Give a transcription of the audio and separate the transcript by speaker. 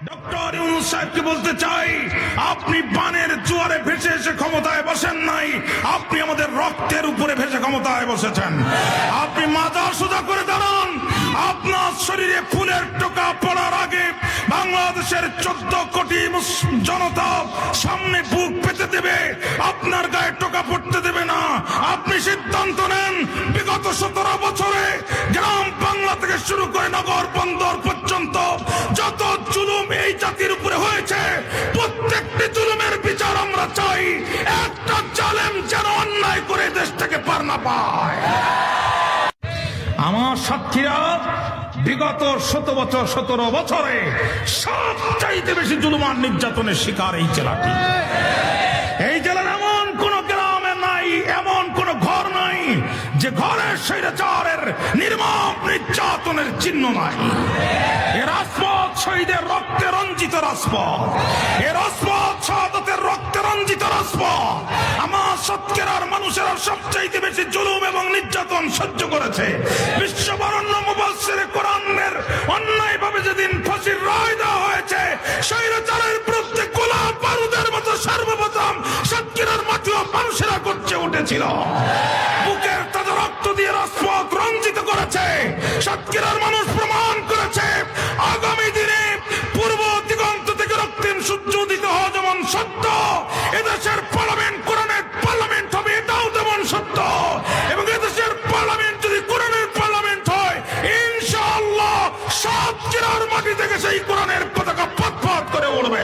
Speaker 1: Doctor Yunus সাহেবকে বলতে চাই, আপনি বানের জোয়ারে ভেসে এসে ক্ষমতায় বসেন নাই, আপনি আমাদের রক্তের উপরে ভেসে ক্ষমতায় বসেছেন। আপনি মাথা সোজা করে দাঁড়ান। আপনার শরীরে ফুলের টোকা পড়ার আগে বাংলাদেশের 14 কোটি জনতা সামনে বুক পেতে দেবে, আপনার গায়ে টোকা পড়তে দেবে না। আপনি সিদ্ধান্ত নেন, বিগত 17 বছরে গ্রাম বাংলা থেকে শুরু করে নগর বন্দর পর্যন্ত যত জুলুম এই জাতির উপরে হয়েছে, প্রত্যেকটি জুলুমের বিচার আমরা চাই। একটা জালেম যেন অন্যায় করে দেশ থেকে পার না পায়। আমার সাথীরা, বিগত 17 বছরে সবচাইতে বেশি জুলুম আর নির্যাতনের শিকার এই জেলাটি। এই জেলার এমন কোন গ্রামে নাই, এমন কোন ঘর নাই যে ঘরের স্বৈরাচারের নির্মম নির্যাতনের চিহ্ন নাই। এ রাজপথ শহীদের রক্তে রঞ্জিত রাজপথ, এ রাজপথ শাহাদাতের রক্তে রঞ্জিত রাজপথ। আমার সৎকেরার মানুষেরা সবচাইতে বেশি জুলুম এবং নির্যাতন সহ্য করেছে। বিশ্ববরণ্য মুফাসসিরে কোরআনের অন্যায়ভাবে যেদিন ফাঁসির রায় দেওয়া হয়েছে, স্বৈরাচারের বিরুদ্ধে গোলাপ বারুদের মতো সর্বপ্রথম সৎকেরার মাটিও মানুষেরা গর্জে উঠেছিল। বুকের তাজা রক্ত দিয়ে রাজপথ রঞ্জিত করেছে। সাতক্ষীরার মানুষ প্রমাণ করেছে, আগামী দিনে পূর্ব দিগন্ত থেকে রক্তিম সূর্য উদিত হওয়া যেমন সত্য, এদেশের পার্লামেন্ট কোরআনের পার্লামেন্ট হবে, এটাও তেমন সত্য। এবং এদেশের পার্লামেন্ট যদি কোরআনের পার্লামেন্ট হয়, ইনশাআল্লাহ সাতক্ষীরার মাটি থেকে সেই কোরআনের পতাকা ফতফত করে উঠবে।